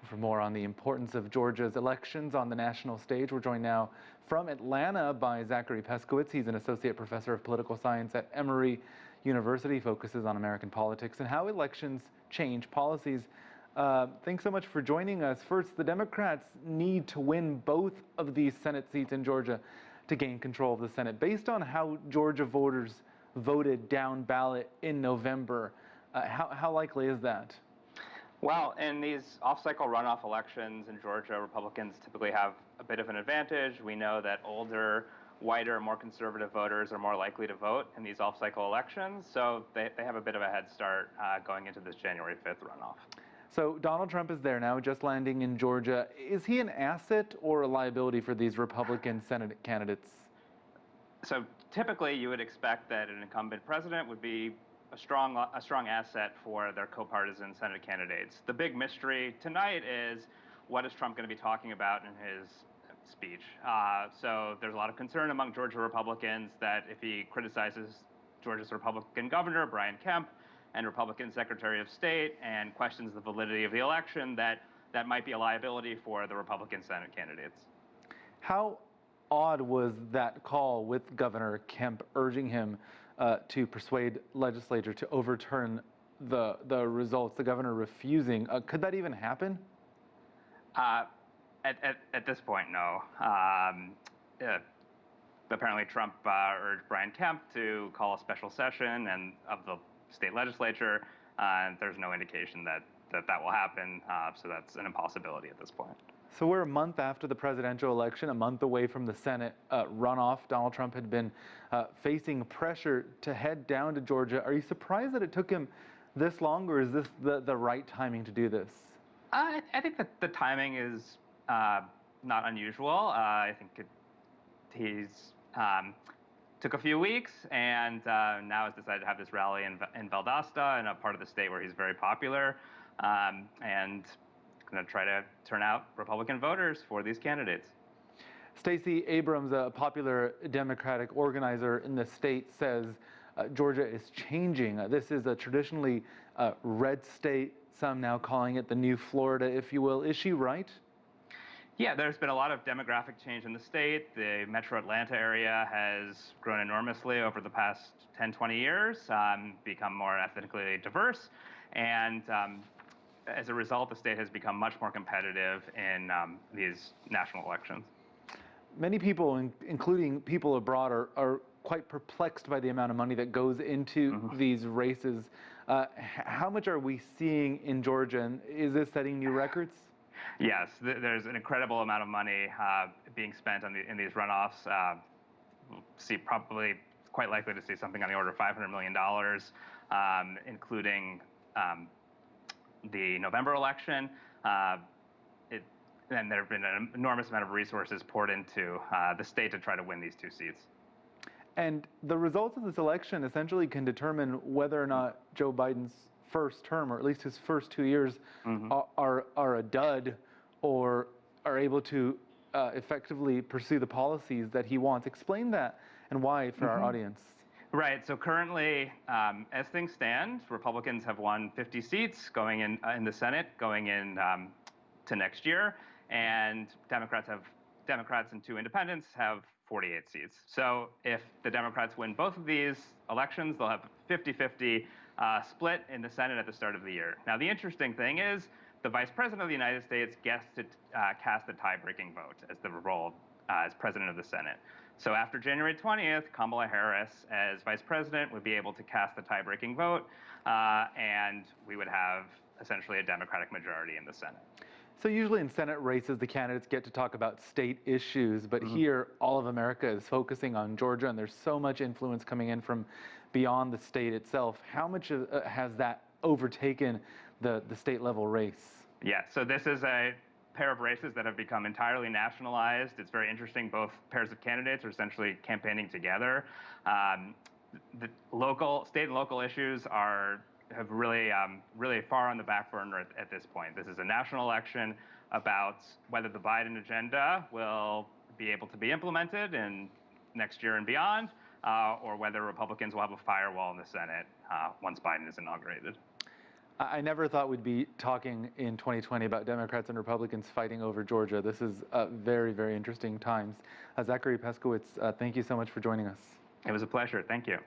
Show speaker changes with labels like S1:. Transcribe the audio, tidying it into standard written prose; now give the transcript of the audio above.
S1: For more on the importance of Georgia's elections on the national stage, we're joined now from Atlanta by Zachary Peskowitz. He's an associate professor of political science at Emory University, focuses on American politics and how elections change policies. Thanks so much for joining us. First, the Democrats need to win both of these Senate seats in Georgia to gain control of the Senate. Based on how Georgia voters voted down ballot in November, how likely is that?
S2: Well, in these off-cycle runoff elections in Georgia, Republicans typically have a bit of an advantage. We know that older, whiter, more conservative voters are more likely to vote in these off-cycle elections, so they have a bit of a head start going into this January 5th runoff.
S1: So Donald Trump is there now, just landing in Georgia. Is he an asset or a liability for these Republican Senate candidates? So
S2: typically you would expect that an incumbent president would be a strong asset for their co-partisan Senate candidates. The big mystery tonight is, what is Trump going to be talking about in his speech? So there's a lot of concern among Georgia Republicans that if he criticizes Georgia's Republican governor, Brian Kemp, and Republican Secretary of State, and questions the validity of the election, that might be a liability for the Republican Senate candidates.
S1: How odd was that call with Governor Kemp urging him to persuade legislature to overturn the results, the governor refusing? Could that even happen?
S2: At this point, no. Apparently Trump urged Brian Kemp to call a special session of the state legislature, and there's no indication that will happen, so that's an impossibility at this point.
S1: So we're a month after the presidential election, a month away from the Senate runoff. Donald Trump had been facing pressure to head down to Georgia. Are you surprised that it took him this long, or is this the right timing to do this?
S2: I think that the timing is not unusual. I think he's took a few weeks, and now has decided to have this rally in Valdosta, in a part of the state where he's very popular, and going to try to turn out Republican voters for these candidates.
S1: Stacey Abrams, a popular Democratic organizer in the state, says Georgia is changing. This is a traditionally red state, some now calling it the new Florida, if you will. Is she right?
S2: Yeah, there's been a lot of demographic change in the state. The metro Atlanta area has grown enormously over the past 10, 20 years, become more ethnically diverse, and as a result, the state has become much more competitive in these national elections.
S1: Many people, including people abroad, are quite perplexed by the amount of money that goes into these races. How much are we seeing in Georgia, and is this setting new records?
S2: Yes, there's an incredible amount of money being spent in these runoffs. We'll probably quite likely to see something on the order of $500 million, including the November election, and there have been an enormous amount of resources poured into the state to try to win these two seats.
S1: And the results of this election essentially can determine whether or not Joe Biden's first term, or at least his first 2 years, are a dud, or are able to effectively pursue the policies that he wants. Explain that and why for our audience.
S2: Right. So currently, as things stand, Republicans have won 50 seats going in the Senate going in to next year, and Democrats and two independents have 48 seats. So if the Democrats win both of these elections, they'll have a 50-50 split in the Senate at the start of the year. Now, the interesting thing is the Vice President of the United States gets to cast the tie-breaking vote as the role as President of the Senate. So after January 20th, Kamala Harris, as Vice President, would be able to cast the tie-breaking vote, and we would have essentially a Democratic majority in the Senate.
S1: So usually in Senate races, the candidates get to talk about state issues, but here all of America is focusing on Georgia, and there's so much influence coming in from beyond the state itself. How much has that overtaken the state level race?
S2: Yeah, so this is a pair of races that have become entirely nationalized. It's very interesting. Both pairs of candidates are essentially campaigning together. The state and local issues have really far on the back burner at this point. This is a national election about whether the Biden agenda will be able to be implemented in next year and beyond, or whether Republicans will have a firewall in the Senate once Biden is inaugurated.
S1: I never thought we'd be talking in 2020 about Democrats and Republicans fighting over Georgia. This is very, very interesting times. Zachary Peskowitz, thank you so much for joining us.
S2: It was a pleasure. Thank you.